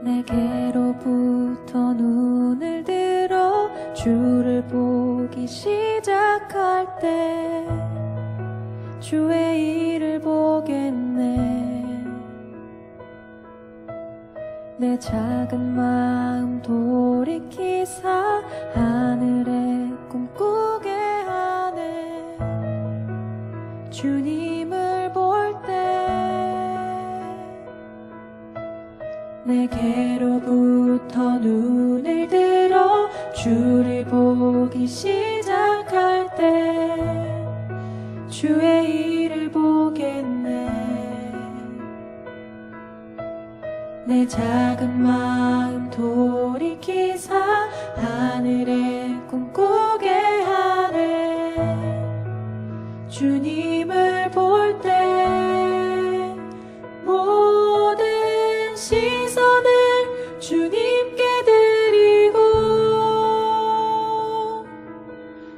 내게로부터 눈을 들어 주를 보기 시작할 때 주의 일을 보겠네. 내 작은 마음 돌이키사 하늘에 꿈꾸게 하네. 주님을 볼 때 내게로부터 눈을 들어 주를 보기 시작할 때 주의 일을 보겠네. 내 작은 마음 돌이키사 하늘에 꿈꾸게 하네. 주님을 볼 때 모든 시선을 주님께 드리고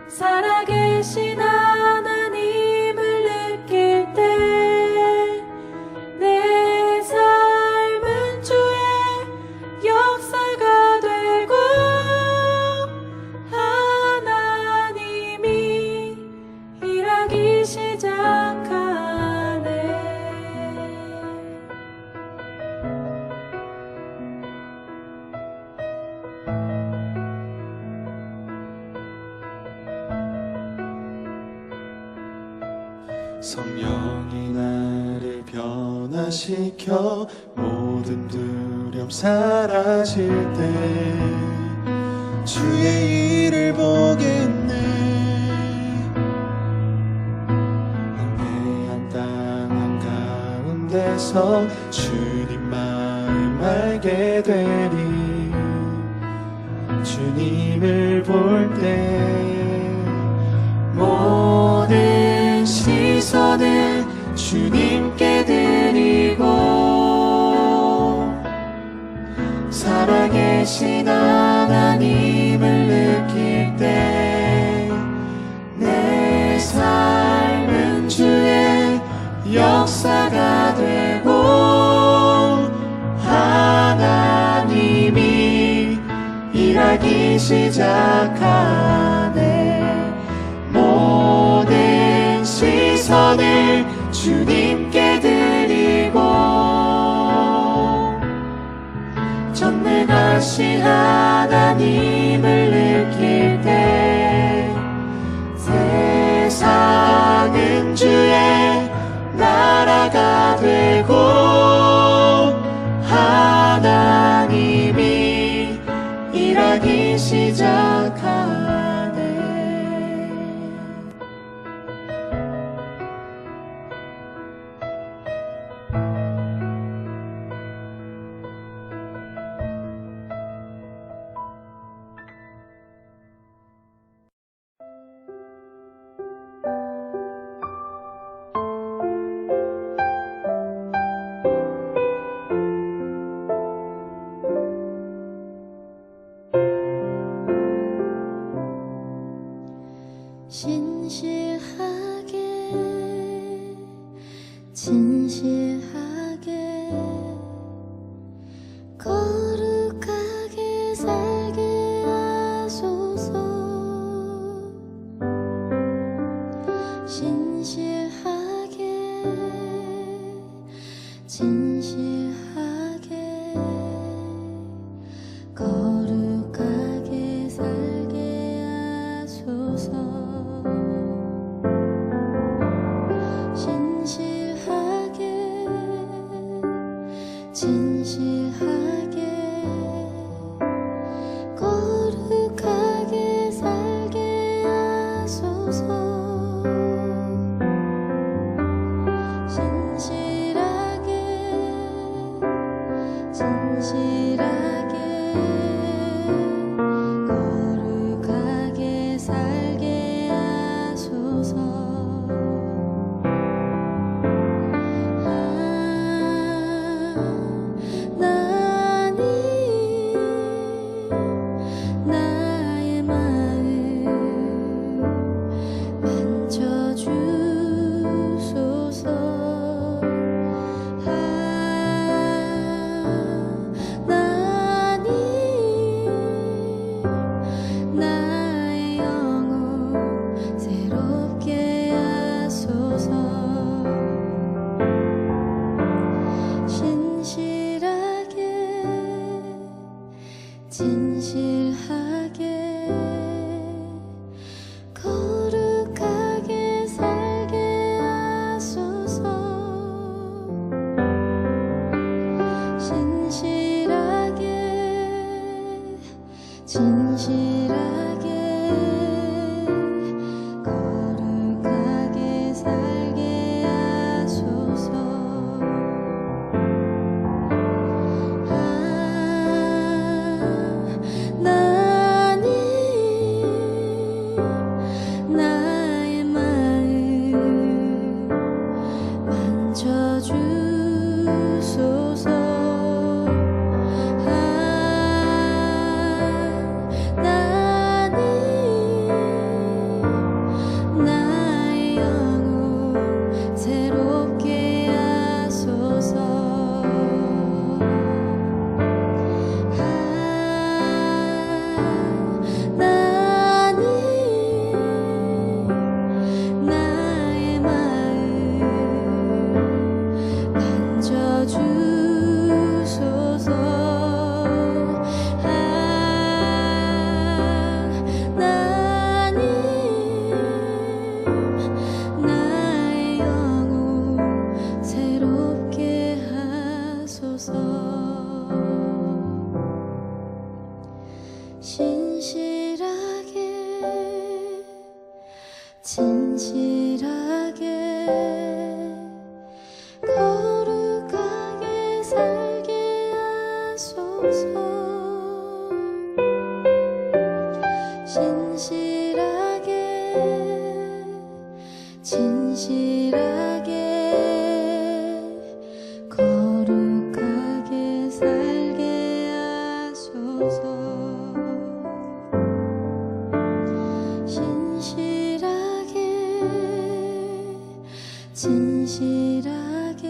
살아계신 하나님을 느낄 때 내 삶은 주의 역사가 되고 하나님이 일하기 시작하네. 성령이 나를 변화시켜 모든 두려움 사라질 때 주의 일을 보겠네. 황폐한 땅 한가운데서 주님 마음 알게 되리. 주님을 볼 때 모든 시선을 주님께 드리고 살아계신 하나님을 느낄 때 내 삶은 주의 역사가 되고 하나님이 일하기 시작하네. 모든 시선을 주님께 드리고 전능하신 하나님을 느낄 때 세상은 주의 나라가 되고 하나님이 일하기 시작하네. 진실하게 거룩하게 살게 하소서. 진실하게 거룩하게 살게 하소서. 진실하게 거룩하게 살게 하소서. 진실하게 거룩하게 살게 하소서. 주소서. 하나님 나의 영혼 새롭게 하소서. 하나님 나의 마음 만져주소서. 하나님 나의 영혼 새롭게 하소서. 신실하게 진실하게 거룩하게 살게 하소서. 신실하게 진실하게 거룩하게 살게 하소서. 신실하게 진실하게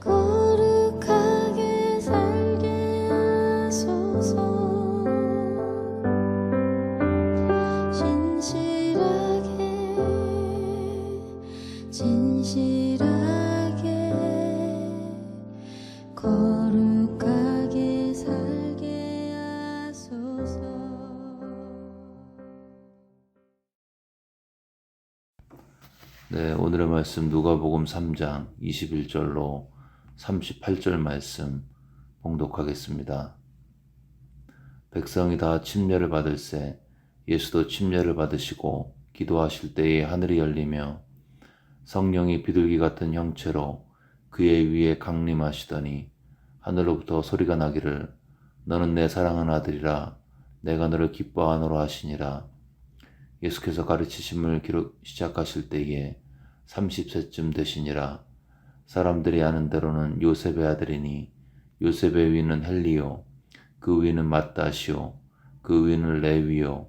거룩하게 살게 하소서. 신실하게 진실하게 거룩하게 살게 하소서. 네, 오늘의 말씀 누가복음 3장 21절로 38절 말씀 봉독하겠습니다. 백성이 다 침례를 받을새 예수도 침례를 받으시고 기도하실 때에 하늘이 열리며 성령이 비둘기 같은 형체로 그의 위에 강림하시더니 하늘로부터 소리가 나기를 너는 내 사랑하는 아들이라 내가 너를 기뻐하노라 하시니라. 예수께서 가르치심을 시작하실 때에 30세쯤 되시니라. 사람들이 아는 대로는 요셉의 아들이니 요셉의 위는 헬리요 그 위는 맏다시요 그 위는 레위요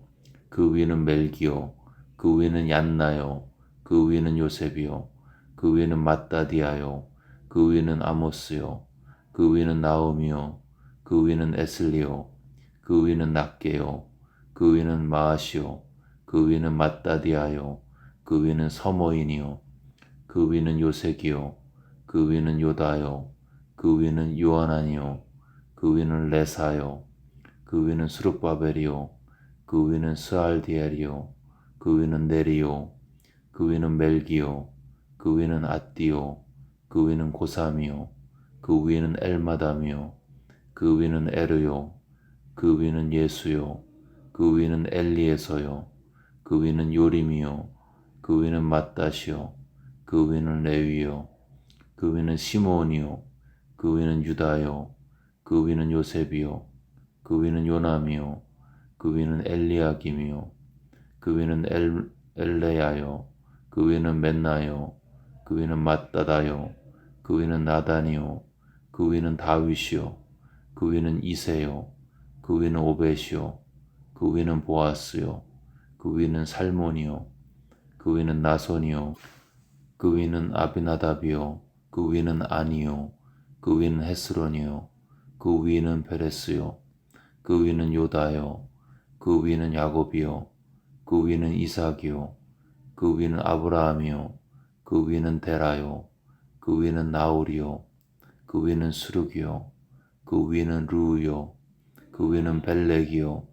그 위는 멜기요 그 위는 얀나요 그 위는 요셉이요 그 위는 맏다디아요 그 위는 아모스요 그 위는 나음이요 그 위는 에슬리요 그 위는 낫게요 그 위는 마아시요 그 위는 맏다디아요 그 위는 서모인이요 그 위는 요색이요 그 위는 요다요 그 위는 요하나니요 그 위는 레사요 그 위는 스룹바벨이요 그 위는 스알디엘이요 그 위는 네리요 그 위는 멜기요 그 위는 아띠요 그 위는 고삼이요 그 위는 엘마담이요 그 위는 에르요 그 위는 예수요 그 위는 엘리에서요 그 위는 요림이요 그 위는 맏다시요 그 위는 레위요 그 위는 시몬이요 그 위는 유다요 그 위는 요셉이요 그 위는 요남이요 그 위는 엘리야김이요 그 위는 엘레야요 그 위는 멘나요 그 위는 맏다다요 그 위는 나단이요 그 위는 다윗이요 그 위는 이세요 그 위는 오벳이요 그 위는 보아스요 그 위는 살몬이요 그 위는 나손이요 그 위는 아비나답이요 그 위는 아니요 그 위는 헤스론이요 그 위는 베레스요 그 위는 요다요 그 위는 야곱이요 그 위는 이삭이요 그 위는 아브라함이요 그 위는 데라요 그 위는 나홀이요 그 위는 스룹이요 그 위는 루요 그 위는 벨렉이요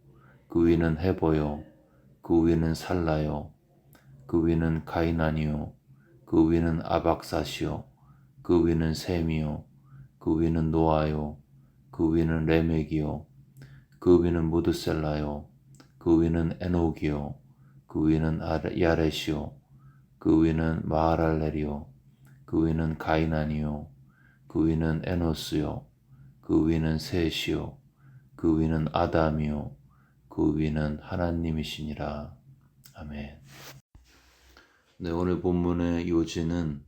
그 위는 헤보요 그 위는 살라요 그 위는 가이나니요 그 위는 아박사시요 그 위는 셈이요 그 위는 노아요 그 위는 레멕이요 그 위는 무드셀라요 그 위는 에녹이요 그 위는 야렛이요 그 위는 마하랄렐이요 그 위는 가이나니요 그 위는 에노스요 그 위는 셋이요 그 위는 아담이요 그 위는 하나님이시니라. 아멘. 네, 오늘 본문의 요지는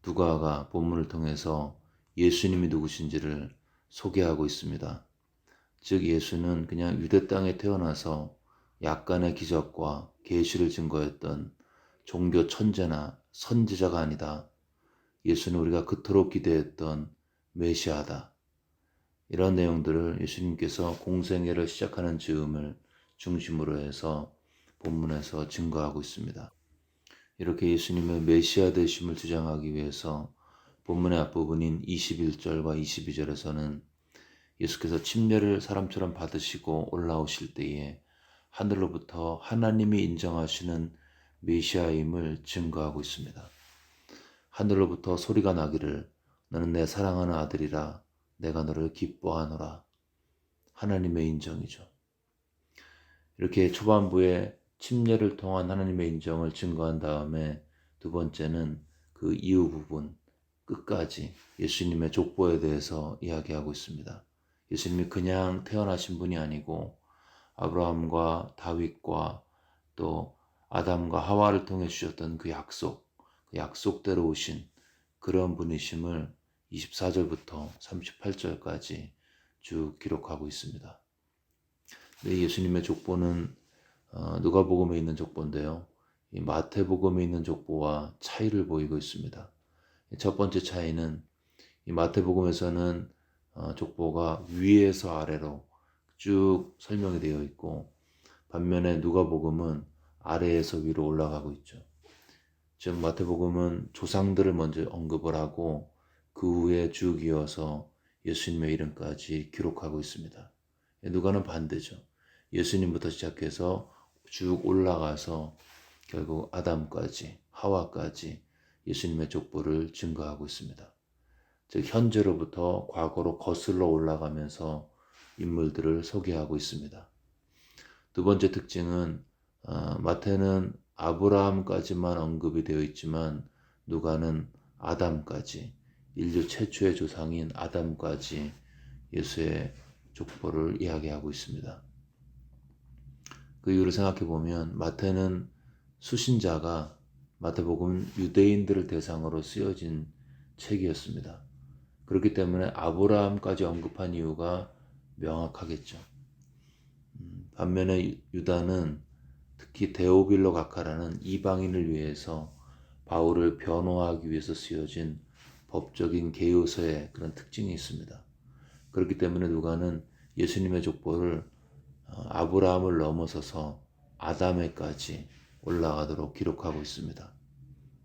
누가가 본문을 통해서 예수님이 누구신지를 소개하고 있습니다. 즉 예수는 그냥 유대 땅에 태어나서 약간의 기적과 계시를 증거했던 종교 천재나 선지자가 아니다. 예수는 우리가 그토록 기대했던 메시아다. 이런 내용들을 예수님께서 공생애를 시작하는 즈음을 중심으로 해서 본문에서 증거하고 있습니다. 이렇게 예수님의 메시아 되심을 주장하기 위해서 본문의 앞부분인 21절과 22절에서는 예수께서 침례를 사람처럼 받으시고 올라오실 때에 하늘로부터 하나님이 인정하시는 메시아임을 증거하고 있습니다. 하늘로부터 소리가 나기를 너는 내 사랑하는 아들이라 내가 너를 기뻐하노라. 하나님의 인정이죠. 이렇게 초반부에 침례를 통한 하나님의 인정을 증거한 다음에 두 번째는 그 이후 부분 끝까지 예수님의 족보에 대해서 이야기하고 있습니다. 예수님이 그냥 태어나신 분이 아니고 아브라함과 다윗과 또 아담과 하와를 통해 주셨던 그 약속대로 오신 그런 분이심을 24절부터 38절까지 쭉 기록하고 있습니다. 네, 예수님의 족보는 누가복음에 있는 족보인데요. 이 마태복음에 있는 족보와 차이를 보이고 있습니다. 첫 번째 차이는 이 마태복음에서는 족보가 위에서 아래로 쭉 설명이 되어 있고 반면에 누가복음은 아래에서 위로 올라가고 있죠. 즉 마태복음은 조상들을 먼저 언급을 하고 그 후에 쭉 이어서 예수님의 이름까지 기록하고 있습니다. 누가는 반대죠. 예수님부터 시작해서 쭉 올라가서 결국 아담까지 하와까지 예수님의 족보를 증거하고 있습니다. 즉 현재로부터 과거로 거슬러 올라가면서 인물들을 소개하고 있습니다. 두 번째 특징은 마태는 아브라함까지만 언급이 되어 있지만 누가는 아담까지, 인류 최초의 조상인 아담까지 예수의 족보를 이야기하고 있습니다. 그 이유를 생각해 보면 마태는 수신자가 마태복음 유대인들을 대상으로 쓰여진 책이었습니다. 그렇기 때문에 아브라함까지 언급한 이유가 명확하겠죠. 반면에 유다는 특히 데오빌로 각하라는 이방인을 위해서 바울을 변호하기 위해서 쓰여진 법적인 계요서의 그런 특징이 있습니다. 그렇기 때문에 누가는 예수님의 족보를 아브라함을 넘어서서 아담에까지 올라가도록 기록하고 있습니다.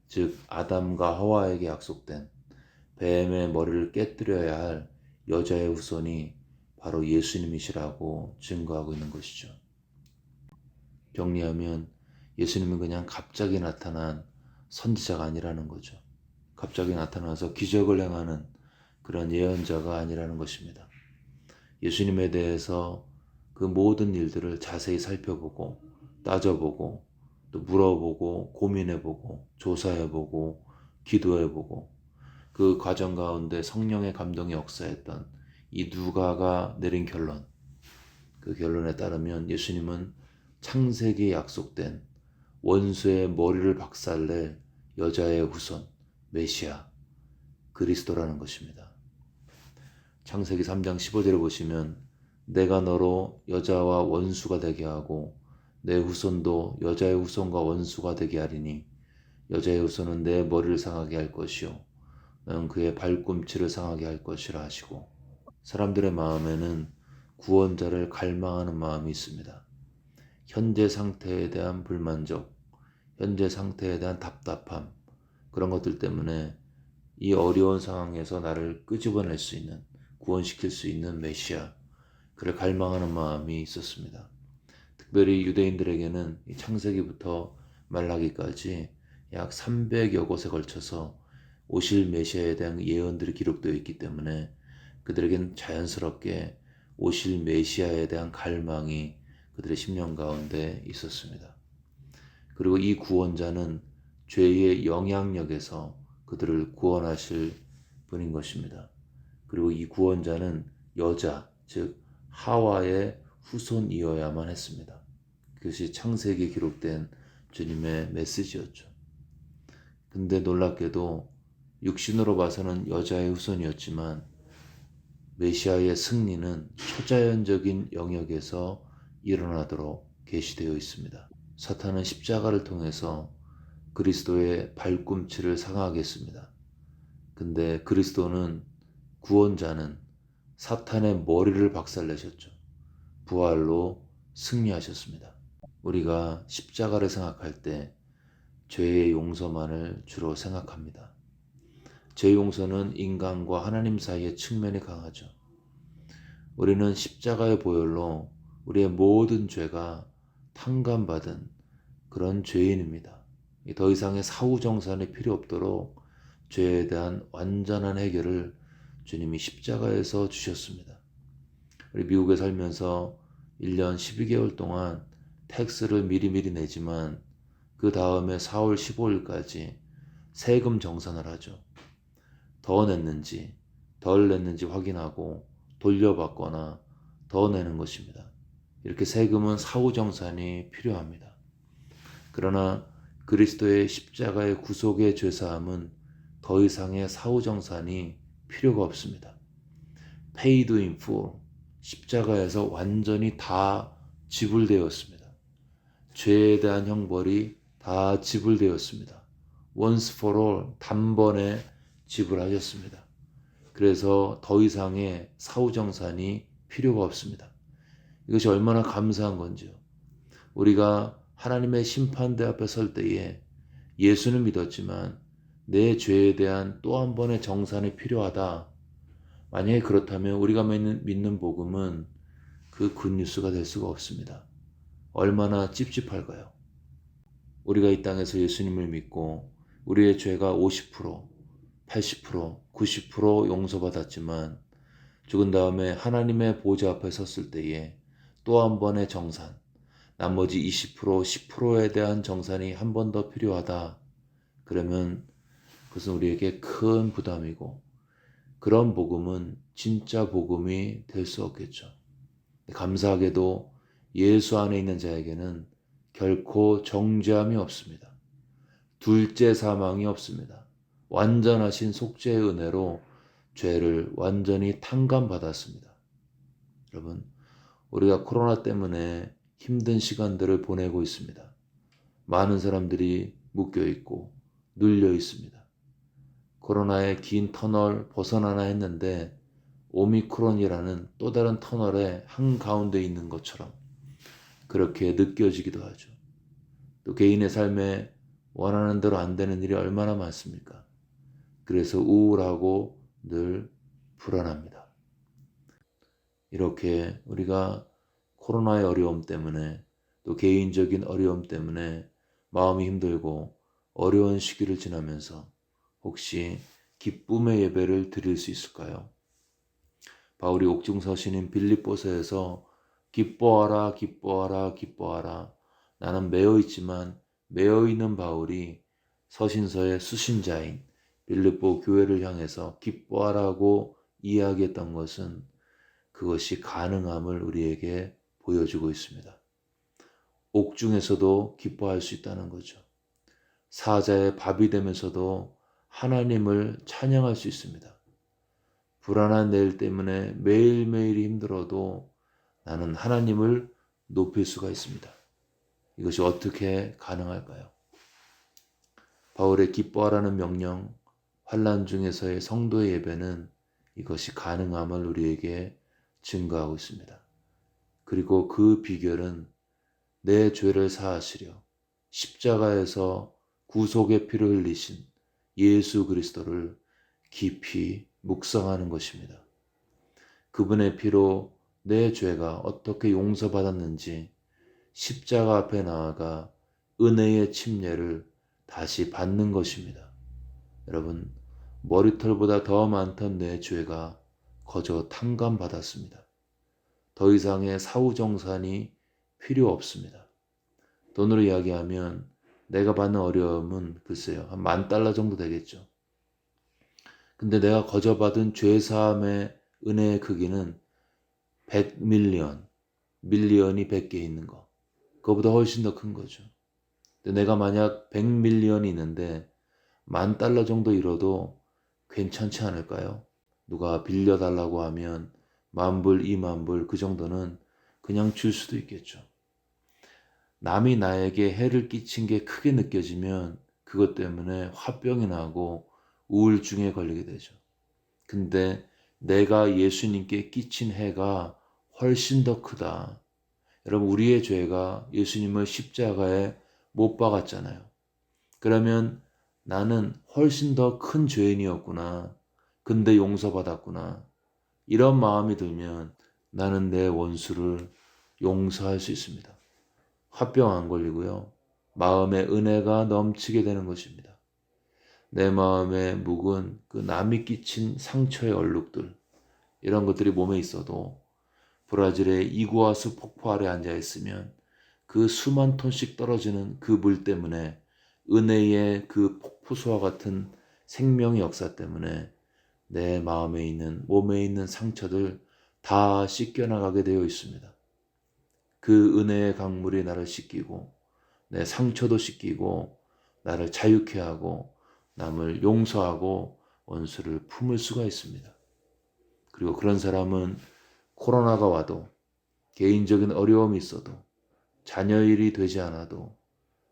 즉 아담과 하와에게 약속된 뱀의 머리를 깨뜨려야 할 여자의 후손이 바로 예수님이시라고 증거하고 있는 것이죠. 정리하면 예수님은 그냥 갑자기 나타난 선지자가 아니라는 거죠. 갑자기 나타나서 기적을 행하는 그런 예언자가 아니라는 것입니다. 예수님에 대해서 그 모든 일들을 자세히 살펴보고 따져보고 또 물어보고 고민해보고 조사해보고 기도해보고 그 과정 가운데 성령의 감동이 역사했던 이 누가가 내린 결론, 그 결론에 따르면 예수님은 창세기에 약속된 원수의 머리를 박살낼 여자의 후손 메시아 그리스도라는 것입니다. 창세기 3장 15절을 보시면 내가 너로 여자와 원수가 되게 하고 내 후손도 여자의 후손과 원수가 되게 하리니 여자의 후손은 내 머리를 상하게 할 것이요 너는 그의 발꿈치를 상하게 할 것이라 하시고 사람들의 마음에는 구원자를 갈망하는 마음이 있습니다. 현재 상태에 대한 불만족, 현재 상태에 대한 답답함 그런 것들 때문에 이 어려운 상황에서 나를 끄집어낼 수 있는 구원시킬 수 있는 메시아 그를 갈망하는 마음이 있었습니다. 특별히 유대인들에게는 창세기부터 말라기까지 약 300여 곳에 걸쳐서 오실 메시아에 대한 예언들이 기록되어 있기 때문에 그들에겐 자연스럽게 오실 메시아에 대한 갈망이 그들의 심령 가운데 있었습니다. 그리고 이 구원자는 죄의 영향력에서 그들을 구원하실 분인 것입니다. 그리고 이 구원자는 여자, 즉 하와의 후손이어야만 했습니다. 그것이 창세기에 기록된 주님의 메시지였죠. 근데 놀랍게도 육신으로 봐서는 여자의 후손이었지만 메시아의 승리는 초자연적인 영역에서 일어나도록 계시되어 있습니다. 사탄은 십자가를 통해서 그리스도의 발꿈치를 상하게 했습니다. 근데 그리스도는, 구원자는 사탄의 머리를 박살내셨죠. 부활로 승리하셨습니다. 우리가 십자가를 생각할 때 죄의 용서만을 주로 생각합니다. 죄 용서는 인간과 하나님 사이의 측면이 강하죠. 우리는 십자가의 보혈로 우리의 모든 죄가 탕감받은 그런 죄인입니다. 더 이상의 사후정산이 필요 없도록 죄에 대한 완전한 해결을 주님이 십자가에서 주셨습니다. 우리 미국에 살면서 1년 12개월 동안 텍스를 미리미리 내지만 그 다음에 4월 15일까지 세금 정산을 하죠. 더 냈는지 덜 냈는지 확인하고 돌려받거나 더 내는 것입니다. 이렇게 세금은 사후정산이 필요합니다. 그러나 그리스도의 십자가의 구속의 죄사함은 더 이상의 사후정산이 필요가 없습니다. Paid in full, 십자가에서 완전히 다 지불되었습니다. 죄에 대한 형벌이 다 지불되었습니다. Once for all, 단번에 지불하셨습니다. 그래서 더 이상의 사후정산이 필요가 없습니다. 이것이 얼마나 감사한 건지요. 우리가 하나님의 심판대 앞에 설 때에 예수는 믿었지만 내 죄에 대한 또 한 번의 정산이 필요하다. 만약에 그렇다면 우리가 믿는 복음은 그 굿뉴스가 될 수가 없습니다. 얼마나 찝찝할까요? 우리가 이 땅에서 예수님을 믿고 우리의 죄가 50%, 80%, 90% 용서받았지만 죽은 다음에 하나님의 보좌 앞에 섰을 때에 또 한 번의 정산, 나머지 20%, 10%에 대한 정산이 한 번 더 필요하다. 그러면 그것은 우리에게 큰 부담이고 그런 복음은 진짜 복음이 될 수 없겠죠. 감사하게도 예수 안에 있는 자에게는 결코 정죄함이 없습니다. 둘째 사망이 없습니다. 완전하신 속죄의 은혜로 죄를 완전히 탕감받았습니다. 여러분, 우리가 코로나 때문에 힘든 시간들을 보내고 있습니다. 많은 사람들이 묶여 있고 눌려 있습니다. 코로나의 긴 터널 벗어나나 했는데 오미크론이라는 또 다른 터널의 한가운데 있는 것처럼 그렇게 느껴지기도 하죠. 또 개인의 삶에 원하는 대로 안 되는 일이 얼마나 많습니까? 그래서 우울하고 늘 불안합니다. 이렇게 우리가 코로나의 어려움 때문에 또 개인적인 어려움 때문에 마음이 힘들고 어려운 시기를 지나면서 혹시 기쁨의 예배를 드릴 수 있을까요? 바울이 옥중서신인 빌립보서에서 기뻐하라 기뻐하라 기뻐하라, 나는 매여 있지만 매여 있는 바울이 서신서의 수신자인 빌립보 교회를 향해서 기뻐하라고 이야기했던 것은 그것이 가능함을 우리에게 보여주고 있습니다. 옥중에서도 기뻐할 수 있다는 거죠. 사자의 밥이 되면서도 하나님을 찬양할 수 있습니다. 불안한 내일 때문에 매일매일이 힘들어도 나는 하나님을 높일 수가 있습니다. 이것이 어떻게 가능할까요? 바울의 기뻐하라는 명령, 환난 중에서의 성도의 예배는 이것이 가능함을 우리에게 증거하고 있습니다. 그리고 그 비결은 내 죄를 사하시려 십자가에서 구속의 피를 흘리신 예수 그리스도를 깊이 묵상하는 것입니다. 그분의 피로 내 죄가 어떻게 용서받았는지 십자가 앞에 나아가 은혜의 침례를 다시 받는 것입니다. 여러분, 머리털보다 더 많던 내 죄가 거저 탕감받았습니다. 더 이상의 사후정산이 필요 없습니다. 돈으로 이야기하면 내가 받는 어려움은 글쎄요, 한 $10,000 정도 되겠죠. 근데 내가 거저 받은 죄사함의 은혜의 크기는 100밀리언, 밀리언이 100개 있는 거, 그거보다 훨씬 더 큰 거죠. 근데 내가 만약 100밀리언이 있는데 $10,000 정도 잃어도 괜찮지 않을까요? 누가 빌려달라고 하면 10,000불, 20,000불 그 정도는 그냥 줄 수도 있겠죠. 남이 나에게 해를 끼친 게 크게 느껴지면 그것 때문에 화병이 나고 우울증에 걸리게 되죠. 근데 내가 예수님께 끼친 해가 훨씬 더 크다. 여러분, 우리의 죄가 예수님을 십자가에 못 박았잖아요. 그러면 나는 훨씬 더 큰 죄인이었구나. 근데 용서받았구나. 이런 마음이 들면 나는 내 원수를 용서할 수 있습니다. 화병 안 걸리고요. 마음에 은혜가 넘치게 되는 것입니다. 내 마음에 묵은 그 남이 끼친 상처의 얼룩들, 이런 것들이 몸에 있어도 브라질의 이구아수 폭포 아래 앉아 있으면 그 수만 톤씩 떨어지는 그 물 때문에, 은혜의 그 폭포수와 같은 생명의 역사 때문에 내 마음에 있는, 몸에 있는 상처들 다 씻겨나가게 되어 있습니다. 그 은혜의 강물이 나를 씻기고 내 상처도 씻기고 나를 자유케 하고 남을 용서하고 원수를 품을 수가 있습니다. 그리고 그런 사람은 코로나가 와도, 개인적인 어려움이 있어도, 자녀 일이 되지 않아도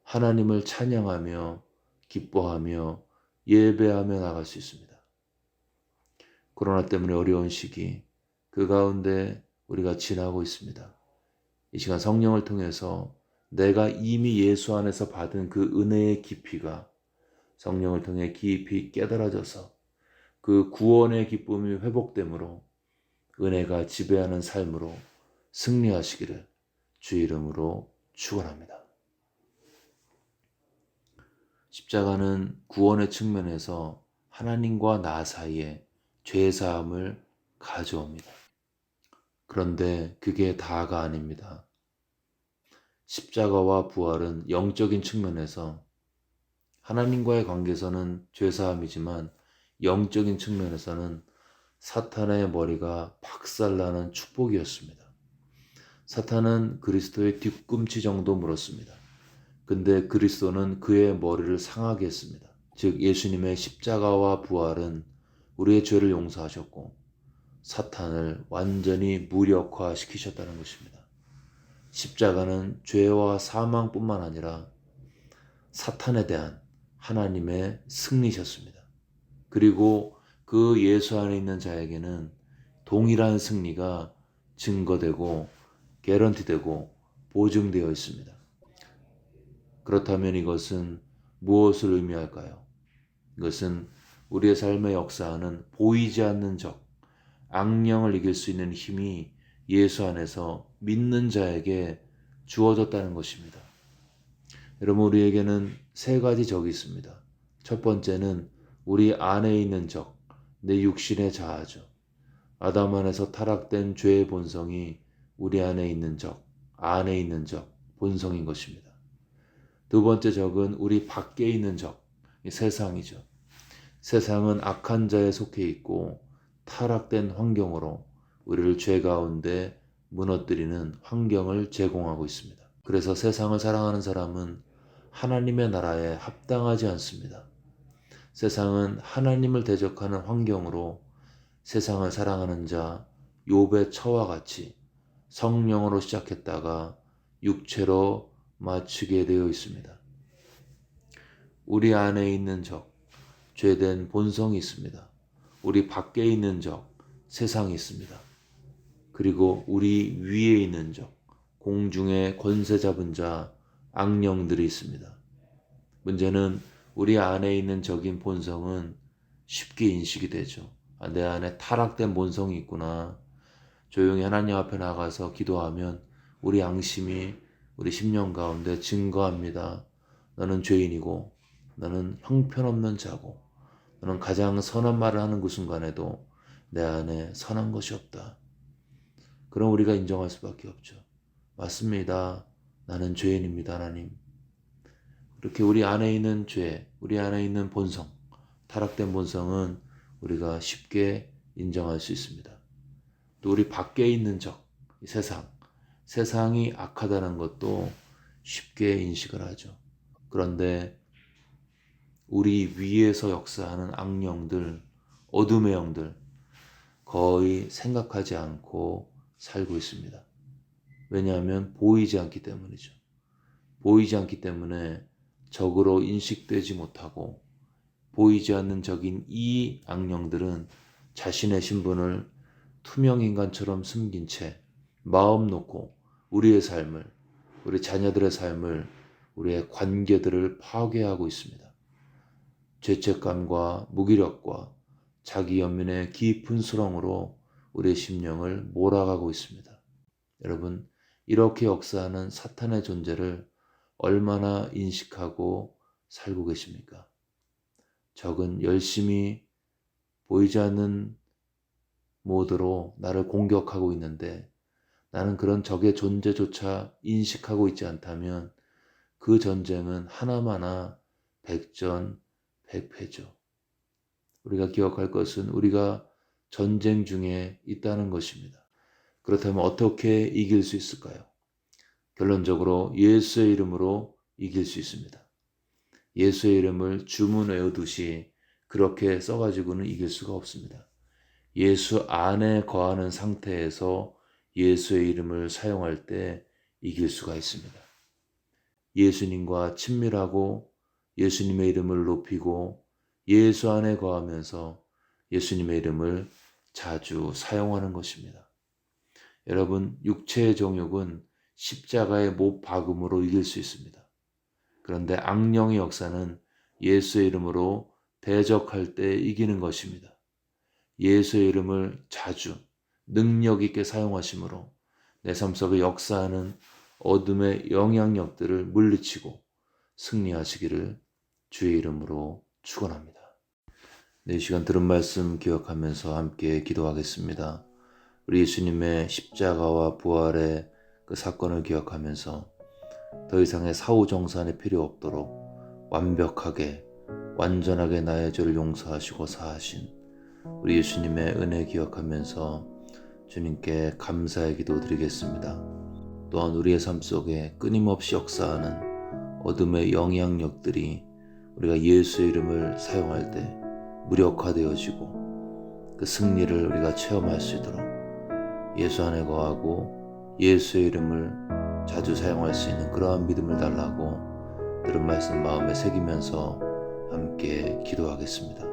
하나님을 찬양하며 기뻐하며 예배하며 나갈 수 있습니다. 코로나 때문에 어려운 시기, 그 가운데 우리가 지나고 있습니다. 이 시간 성령을 통해서 내가 이미 예수 안에서 받은 그 은혜의 깊이가 성령을 통해 깊이 깨달아져서 그 구원의 기쁨이 회복됨으로 은혜가 지배하는 삶으로 승리하시기를 주의 이름으로 축원합니다. 십자가는 구원의 측면에서 하나님과 나 사이에 죄사함을 가져옵니다. 그런데 그게 다가 아닙니다. 십자가와 부활은 영적인 측면에서 하나님과의 관계에서는 죄사함이지만 영적인 측면에서는 사탄의 머리가 박살나는 축복이었습니다. 사탄은 그리스도의 뒤꿈치 정도 물었습니다. 근데 그리스도는 그의 머리를 상하게 했습니다. 즉 예수님의 십자가와 부활은 우리의 죄를 용서하셨고 사탄을 완전히 무력화시키셨다는 것입니다. 십자가는 죄와 사망뿐만 아니라 사탄에 대한 하나님의 승리셨습니다. 그리고 그 예수 안에 있는 자에게는 동일한 승리가 증거되고 개런티되고 보증되어 있습니다. 그렇다면 이것은 무엇을 의미할까요? 이것은 우리의 삶의 역사하는 보이지 않는 적, 악령을 이길 수 있는 힘이 예수 안에서 믿는 자에게 주어졌다는 것입니다. 여러분, 우리에게는 세 가지 적이 있습니다. 첫 번째는 우리 안에 있는 적, 내 육신의 자아죠. 아담 안에서 타락된 죄의 본성이 우리 안에 있는 적, 안에 있는 적, 본성인 것입니다. 두 번째 적은 우리 밖에 있는 적, 세상이죠. 세상은 악한 자에 속해 있고 타락된 환경으로 우리를 죄 가운데 무너뜨리는 환경을 제공하고 있습니다. 그래서 세상을 사랑하는 사람은 하나님의 나라에 합당하지 않습니다. 세상은 하나님을 대적하는 환경으로 세상을 사랑하는 자 욥의 처와 같이 성령으로 시작했다가 육체로 마치게 되어 있습니다. 우리 안에 있는 적, 죄된 본성이 있습니다. 우리 밖에 있는 적, 세상이 있습니다. 그리고 우리 위에 있는 적, 공중에 권세 잡은 자, 악령들이 있습니다. 문제는 우리 안에 있는 적인 본성은 쉽게 인식이 되죠. 내 안에 타락된 본성이 있구나. 조용히 하나님 앞에 나가서 기도하면 우리 양심이 우리 심령 가운데 증거합니다. 너는 죄인이고 너는 형편없는 자고 너는 가장 선한 말을 하는 그 순간에도 내 안에 선한 것이 없다. 그럼 우리가 인정할 수밖에 없죠. 맞습니다. 나는 죄인입니다, 하나님. 이렇게 우리 안에 있는 죄, 우리 안에 있는 본성, 타락된 본성은 우리가 쉽게 인정할 수 있습니다. 또 우리 밖에 있는 적, 세상이 악하다는 것도 쉽게 인식을 하죠. 그런데 우리 위에서 역사하는 악령들, 어둠의 영들 거의 생각하지 않고 살고 있습니다. 왜냐하면 보이지 않기 때문이죠. 보이지 않기 때문에 적으로 인식되지 못하고, 보이지 않는 적인 이 악령들은 자신의 신분을 투명인간처럼 숨긴 채 마음 놓고 우리의 삶을, 우리 자녀들의 삶을, 우리의 관계들을 파괴하고 있습니다. 죄책감과 무기력과 자기 연민의 깊은 수렁으로 우리의 심령을 몰아가고 있습니다. 여러분, 이렇게 역사하는 사탄의 존재를 얼마나 인식하고 살고 계십니까? 적은 열심히 보이지 않는 모드로 나를 공격하고 있는데, 나는 그런 적의 존재조차 인식하고 있지 않다면 그 전쟁은 하나마나 백전백패죠. 우리가 기억할 것은 우리가 전쟁 중에 있다는 것입니다. 그렇다면 어떻게 이길 수 있을까요? 결론적으로 예수의 이름으로 이길 수 있습니다. 예수의 이름을 주문 외우듯이 그렇게 써가지고는 이길 수가 없습니다. 예수 안에 거하는 상태에서 예수의 이름을 사용할 때 이길 수가 있습니다. 예수님과 친밀하고 예수님의 이름을 높이고 예수 안에 거하면서 예수님의 이름을 자주 사용하는 것입니다. 여러분, 육체의 정욕은 십자가의 못 박음으로 이길 수 있습니다. 그런데 악령의 역사는 예수의 이름으로 대적할 때 이기는 것입니다. 예수의 이름을 자주 능력 있게 사용하심으로 내 삶 속에 역사하는 어둠의 영향력들을 물리치고 승리하시기를 주의 이름으로 축원합니다. 이 시간 들은 말씀 기억하면서 함께 기도하겠습니다. 우리 예수님의 십자가와 부활의 그 사건을 기억하면서 더 이상의 사후정산이 필요 없도록 완벽하게 완전하게 나의 죄를 용서하시고 사하신 우리 예수님의 은혜 기억하면서 주님께 감사의 기도 드리겠습니다. 또한 우리의 삶 속에 끊임없이 역사하는 어둠의 영향력들이 우리가 예수의 이름을 사용할 때 무력화되어지고 그 승리를 우리가 체험할 수 있도록 예수 안에 거하고 예수의 이름을 자주 사용할 수 있는 그러한 믿음을 달라고 들은 말씀 마음에 새기면서 함께 기도하겠습니다.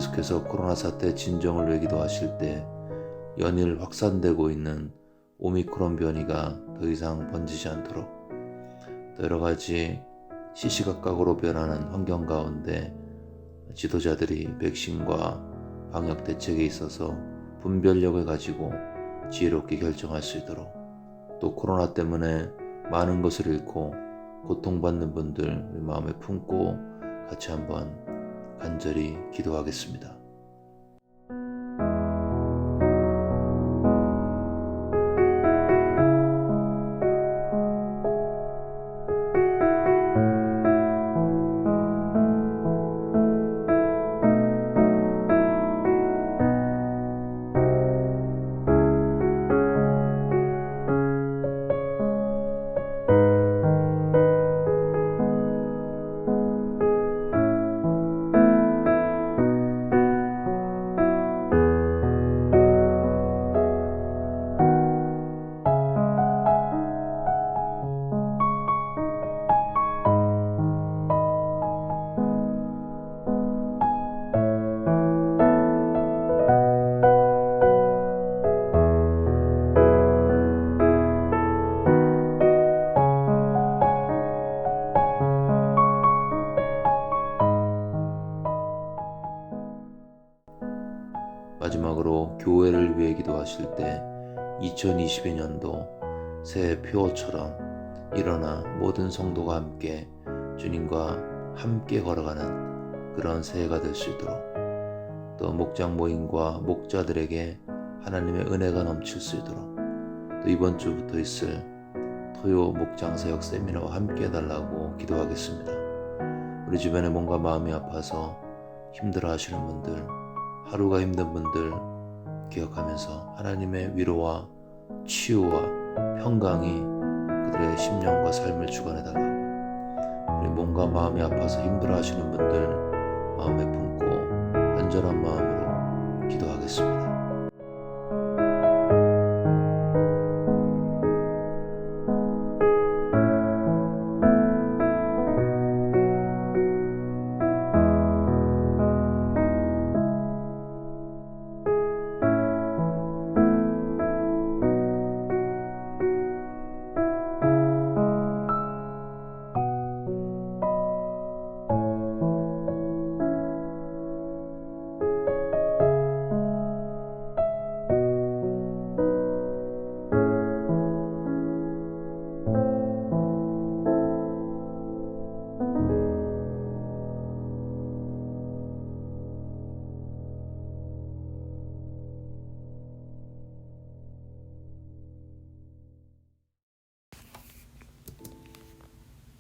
계속해서 코로나 사태 진정을 외기도 하실 때 연일 확산되고 있는 오미크론 변이가 더 이상 번지지 않도록, 또 여러 가지 시시각각으로 변하는 환경 가운데 지도자들이 백신과 방역 대책에 있어서 분별력을 가지고 지혜롭게 결정할 수 있도록, 또 코로나 때문에 많은 것을 잃고 고통받는 분들 우리 마음에 품고 같이 한번 간절히 기도하겠습니다. 마지막으로 교회를 위해 기도하실 때 2022년도 새해 표어처럼 일어나 모든 성도가 함께 주님과 함께 걸어가는 그런 새해가 될 수 있도록, 또 목장 모임과 목자들에게 하나님의 은혜가 넘칠 수 있도록, 또 이번 주부터 있을 토요 목장사역 세미나와 함께 해달라고 기도하겠습니다. 우리 주변에 뭔가 마음이 아파서 힘들어 하시는 분들, 하루가 힘든 분들 기억하면서 하나님의 위로와 치유와 평강이 그들의 심령과 삶을 주관해달라고, 우리 몸과 마음이 아파서 힘들어 하시는 분들 마음에 품고 간절한 마음으로 기도하겠습니다.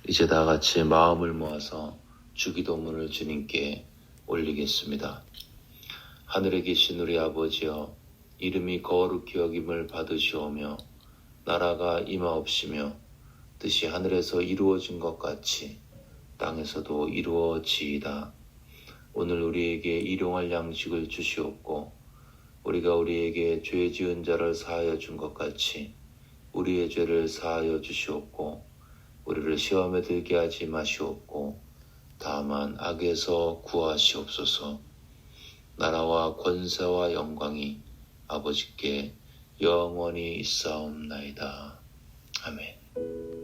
이제 다 같이 마음을 모아서 주기도문을 주님께 올리겠습니다. 하늘에 계신 우리 아버지여, 이름이 거룩히 여김을 받으시오며 나라가 임하옵시며 뜻이 하늘에서 이루어진 것 같이 땅에서도 이루어지이다. 오늘 우리에게 일용할 양식을 주시옵고 우리가 우리에게 죄 지은 자를 사하여 준 것 같이 우리의 죄를 사하여 주시옵고 우리를 시험에 들게 하지 마시옵고 다만 악에서 구하시옵소서. 나라와 권세와 영광이 아버지께 영원히 있사옵나이다. 아멘.